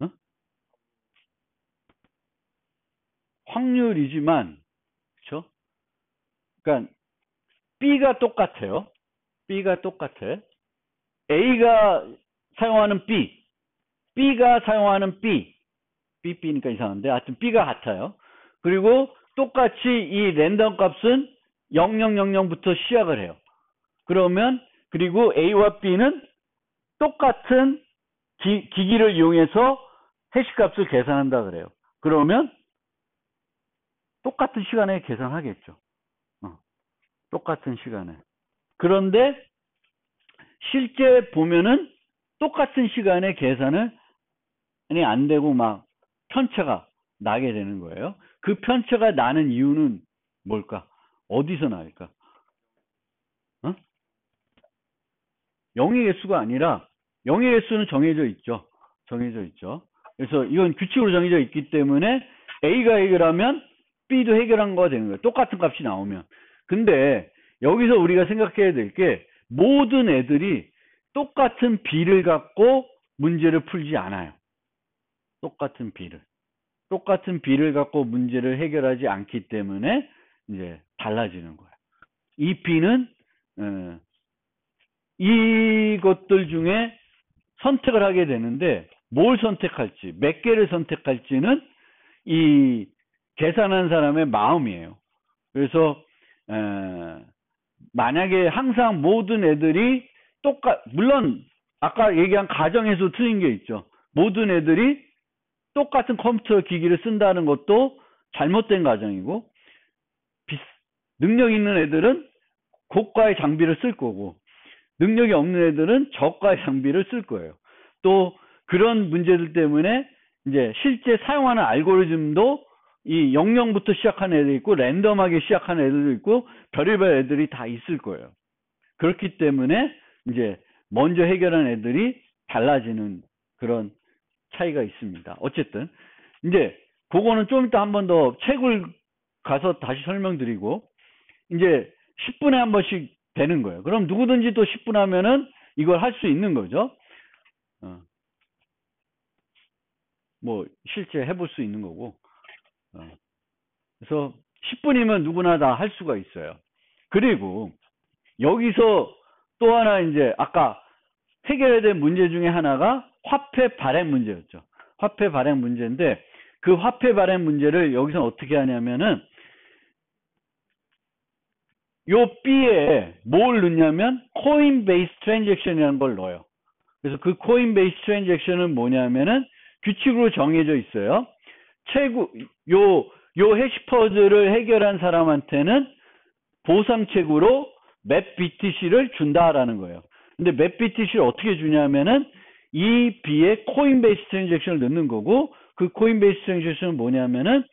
어? 확률이지만, 그렇죠? 그러니까 B가 똑같아요. B가 똑같아. A가 사용하는 B, B가 사용하는 B, B니까 이상한데 하여튼 B가 같아요. 그리고 똑같이 이 랜덤 값은 0000부터 시작을 해요. 그러면 그리고 A와 B는 똑같은 기기를 이용해서 해시값을 계산한다 그래요. 그러면 똑같은 시간에 계산하겠죠. 똑같은 시간에. 그런데 실제 보면은 똑같은 시간에 계산이 안 되고 막 편차가 나게 되는 거예요. 그 편차가 나는 이유는 뭘까? 어디서 나올까? 0의 개수가 아니라 0의 개수는 정해져 있죠. 정해져 있죠. 그래서 이건 규칙으로 정해져 있기 때문에 A가 해결하면 B도 해결한 거가 되는 거예요. 똑같은 값이 나오면. 근데 여기서 우리가 생각해야 될 게 모든 애들이 똑같은 B를 갖고 문제를 풀지 않아요. 똑같은 B를 갖고 문제를 해결하지 않기 때문에 이제 달라지는 거예요. 이 B는 이것들 중에 선택을 하게 되는데 뭘 선택할지, 몇 개를 선택할지는 이 계산한 사람의 마음이에요. 그래서 만약에 항상 모든 애들이 물론 아까 얘기한 가정에서 틀린 게 있죠. 모든 애들이 똑같은 컴퓨터 기기를 쓴다는 것도 잘못된 가정이고 능력 있는 애들은 고가의 장비를 쓸 거고 능력이 없는 애들은 저가의 장비를 쓸 거예요. 또 그런 문제들 때문에 이제 실제 사용하는 알고리즘도 이 00부터 시작하는 애들이 있고 랜덤하게 시작하는 애들도 있고 별의별 애들이 다 있을 거예요. 그렇기 때문에 이제 먼저 해결한 애들이 달라지는 그런 차이가 있습니다. 어쨌든 이제 그거는 좀 이따 한 번 더 책을 가서 다시 설명드리고 이제 10분에 한 번씩 되는 거예요. 그럼 누구든지 또 10분 하면은 이걸 할 수 있는 거죠. 뭐 실제 해볼 수 있는 거고. 그래서 10분이면 누구나 다 할 수가 있어요. 그리고 여기서 또 하나 이제 아까 해결해야 될 문제 중에 하나가 화폐 발행 문제였죠. 화폐 발행 문제인데 그 화폐 발행 문제를 여기서 어떻게 하냐면은 요 B에 뭘 넣냐면 코인 베이스 트랜잭션이라는 걸 넣어요. 그래서 그 코인 베이스 트랜잭션은 뭐냐면은 규칙으로 정해져 있어요. 요 해시퍼즈를 해결한 사람한테는 보상 채굴로 맵 BTC를 준다라는 거예요. 근데 맵 BTC를 어떻게 주냐면은 이 B에 코인 베이스 트랜잭션을 넣는 거고 그 코인 베이스 트랜잭션은 뭐냐면은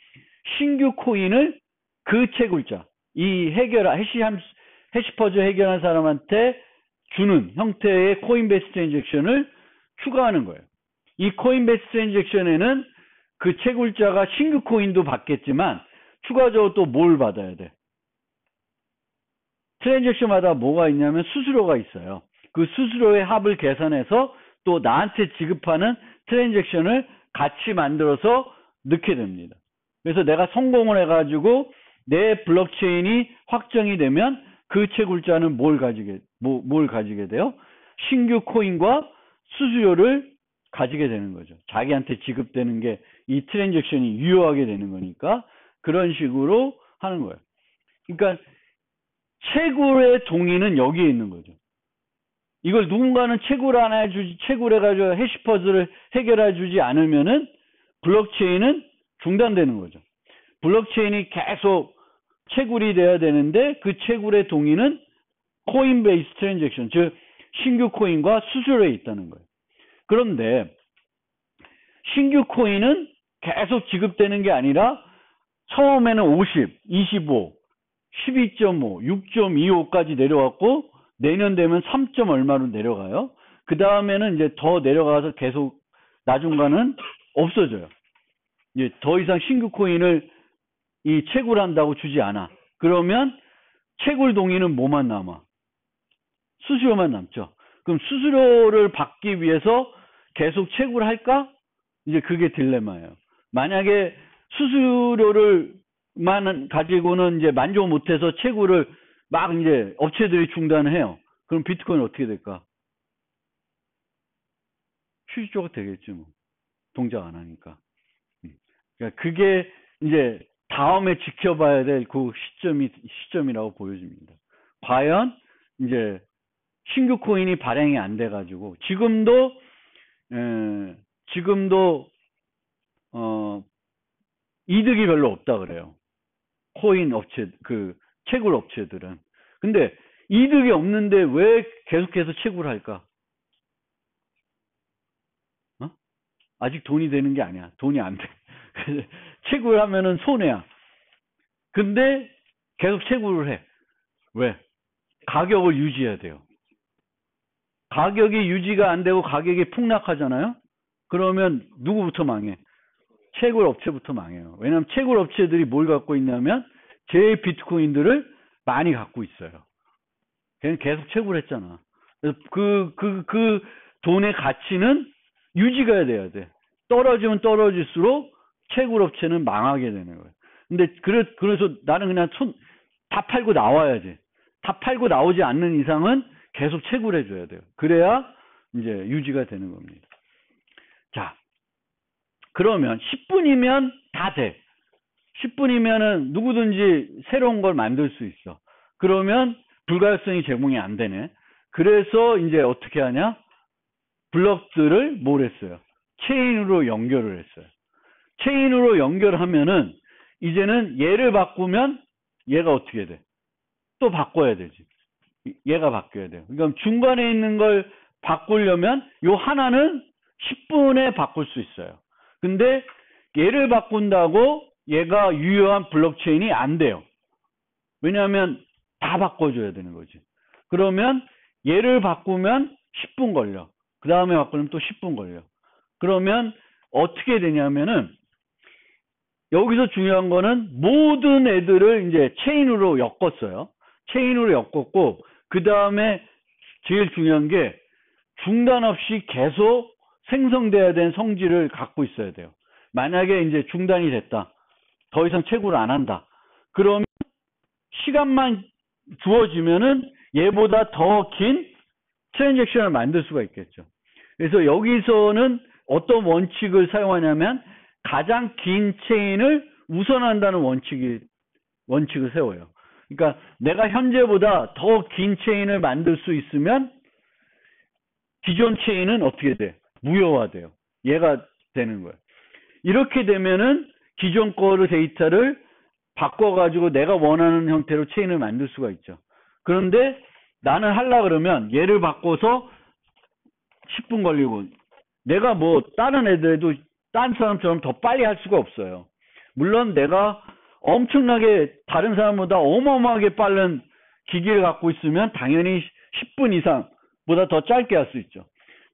신규 코인을 그 채굴자 이 해시퍼즈 해결한 사람한테 주는 형태의 코인 베이스 트랜잭션을 추가하는 거예요. 이 코인 베이스 트랜잭션에는 그 채굴자가 신규 코인도 받겠지만 추가적으로 또 뭘 받아야 돼? 트랜잭션마다 뭐가 있냐면 수수료가 있어요. 그 수수료의 합을 계산해서 또 나한테 지급하는 트랜잭션을 같이 만들어서 넣게 됩니다. 그래서 내가 성공을 해가지고 내 블록체인이 확정이 되면 그 채굴자는 뭘 가지게 돼요? 신규 코인과 수수료를 가지게 되는 거죠. 자기한테 지급되는 게 이 트랜잭션이 유효하게 되는 거니까 그런 식으로 하는 거예요. 그러니까 채굴의 동의는 여기에 있는 거죠. 이걸 누군가는 채굴해가지고 해시퍼즈를 해결해주지 않으면은 블록체인은 중단되는 거죠. 블록체인이 계속 채굴이 돼야 되는데 그 채굴의 동의는 코인 베이스 트랜잭션, 즉 신규 코인과 수수료에 있다는 거예요. 그런데 신규 코인은 계속 지급되는 게 아니라 처음에는 50, 25, 12.5, 6.25까지 내려왔고 내년 되면 3. 얼마로 내려가요. 그 다음에는 이제 더 내려가서 계속 나중간은 없어져요. 이제 더 이상 신규 코인을 이 채굴한다고 주지 않아. 그러면 채굴 동의는 뭐만 남아? 수수료만 남죠. 그럼 수수료를 받기 위해서 계속 채굴할까? 이제 그게 딜레마예요. 만약에 수수료를만 가지고는 이제 만족 못해서 채굴을 막 이제 업체들이 중단을 해요. 그럼 비트코인 어떻게 될까? 휴지조각 되겠죠. 뭐. 동작 안 하니까. 그러니까 그게 이제 다음에 지켜봐야 될 그 시점이라고 보여집니다. 과연 이제 신규 코인이 발행이 안 돼가지고 지금도 이득이 별로 없다 그래요. 코인 업체 그 채굴 업체들은. 근데 이득이 없는데 왜 계속해서 채굴을 할까? 아직 돈이 되는 게 아니야. 돈이 안 돼. 채굴하면은 손해야. 근데 계속 채굴을 해. 왜? 가격을 유지해야 돼요. 가격이 유지가 안 되고 가격이 폭락하잖아요. 그러면 누구부터 망해? 채굴 업체부터 망해요. 왜냐하면 채굴 업체들이 뭘 갖고 있냐면 제 비트코인들을 많이 갖고 있어요. 걔는 계속 채굴했잖아. 그래서 그 돈의 가치는 유지가 돼야 돼. 떨어지면 떨어질수록 채굴 업체는 망하게 되는 거예요. 근데 그래서 나는 그냥 다 팔고 나와야지. 다 팔고 나오지 않는 이상은 계속 채굴해 줘야 돼요. 그래야 이제 유지가 되는 겁니다. 자, 그러면 10분이면 다 돼. 10분이면은 누구든지 새로운 걸 만들 수 있어. 그러면 불가역성이 제공이 안 되네. 그래서 이제 어떻게 하냐? 블럭들을 뭘 했어요? 체인으로 연결을 했어요. 체인으로 연결하면은 이제는 얘를 바꾸면 얘가 어떻게 돼? 또 바꿔야 되지. 얘가 바뀌어야 돼요. 그러니까 중간에 있는 걸 바꾸려면 요 하나는 10분에 바꿀 수 있어요. 근데 얘를 바꾼다고 얘가 유효한 블록체인이 안 돼요. 왜냐하면 다 바꿔줘야 되는 거지. 그러면 얘를 바꾸면 10분 걸려. 그 다음에 바꾸면 또 10분 걸려. 그러면 어떻게 되냐면은 여기서 중요한 거는 모든 애들을 이제 체인으로 엮었어요. 체인으로 엮었고 그 다음에 제일 중요한 게 중단 없이 계속 생성돼야 되는 성질을 갖고 있어야 돼요. 만약에 이제 중단이 됐다. 더 이상 채굴을 안 한다. 그러면 시간만 주어지면은 얘보다 더 긴 트랜잭션을 만들 수가 있겠죠. 그래서 여기서는 어떤 원칙을 사용하냐면 가장 긴 체인을 우선한다는 원칙을 세워요. 그러니까 내가 현재보다 더 긴 체인을 만들 수 있으면 기존 체인은 어떻게 돼? 무효화돼요. 얘가 되는 거예요. 이렇게 되면은 기존 거를 데이터를 바꿔가지고 내가 원하는 형태로 체인을 만들 수가 있죠. 그런데 나는 하려 그러면 얘를 바꿔서 10분 걸리고 내가 뭐 다른 애들도 딴 사람처럼 더 빨리 할 수가 없어요. 물론 내가 엄청나게 다른 사람보다 어마어마하게 빠른 기기를 갖고 있으면 당연히 10분 이상보다 더 짧게 할 수 있죠.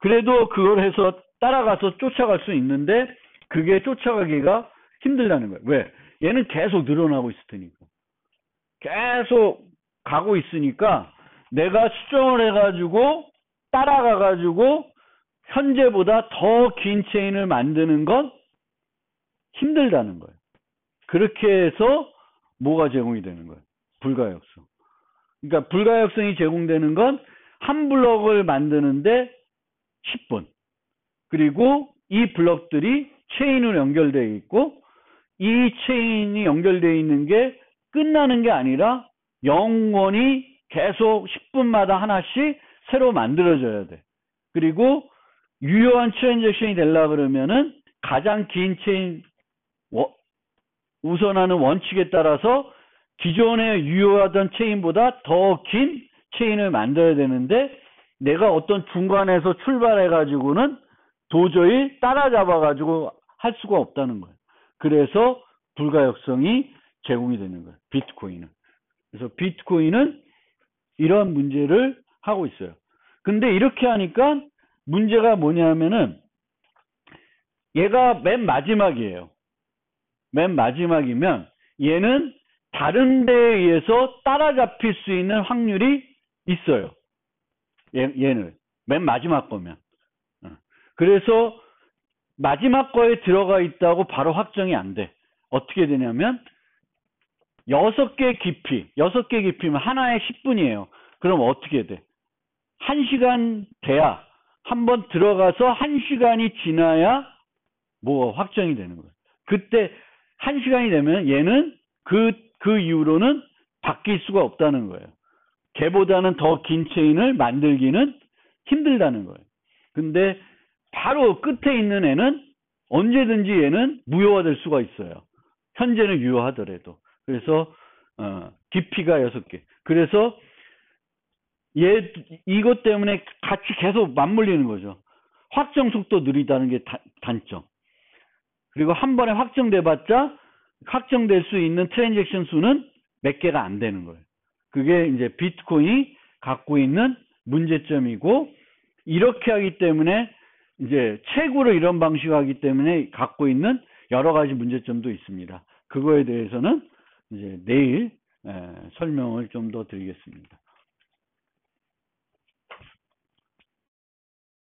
그래도 그걸 해서 따라가서 쫓아갈 수 있는데 그게 쫓아가기가 힘들다는 거예요. 왜? 얘는 계속 늘어나고 있을 테니까. 계속 가고 있으니까 내가 수정을 해가지고 따라가가지고 현재보다 더 긴 체인을 만드는 건 힘들다는 거예요. 그렇게 해서 뭐가 제공이 되는 거예요? 불가역성. 그러니까 불가역성이 제공되는 건 한 블럭을 만드는데 10분. 그리고 이 블럭들이 체인으로 연결되어 있고 이 체인이 연결되어 있는 게 끝나는 게 아니라 영원히 계속 10분마다 하나씩 새로 만들어져야 돼. 그리고 유효한 트랜잭션이 되려고 그러면은 가장 긴 체인 우선하는 원칙에 따라서 기존에 유효하던 체인보다 더 긴 체인을 만들어야 되는데 내가 어떤 중간에서 출발해 가지고는 도저히 따라잡아 가지고 할 수가 없다는 거예요. 그래서 불가역성이 제공이 되는 거예요. 비트코인은. 그래서 비트코인은 이런 문제를 하고 있어요. 근데 이렇게 하니까 문제가 뭐냐면은 얘가 맨 마지막이에요. 맨 마지막이면 얘는 다른 데에 의해서 따라잡힐 수 있는 확률이 있어요. 얘는 맨 마지막 거면. 그래서 마지막 거에 들어가 있다고 바로 확정이 안 돼. 어떻게 되냐면 6개 깊이면 하나에 10분이에요. 그럼 어떻게 돼? 1시간 돼야 한번 들어가서 1시간이 지나야 뭐가 확정이 되는 거예요. 그때 1시간이 되면 얘는 그 이후로는 바뀔 수가 없다는 거예요. 걔보다는 더 긴 체인을 만들기는 힘들다는 거예요. 근데 바로 끝에 있는 애는 언제든지 얘는 무효화될 수가 있어요. 현재는 유효하더라도. 그래서 깊이가 6개. 그래서 이것 때문에 같이 계속 맞물리는 거죠. 확정 속도 느리다는 게 단점. 그리고 한 번에 확정돼봤자 확정될 수 있는 트랜잭션 수는 몇 개가 안 되는 거예요. 그게 이제 비트코인이 갖고 있는 문제점이고, 이렇게 하기 때문에 이제 채굴을 이런 방식으로 하기 때문에 갖고 있는 여러 가지 문제점도 있습니다. 그거에 대해서는 이제 내일 설명을 좀 더 드리겠습니다.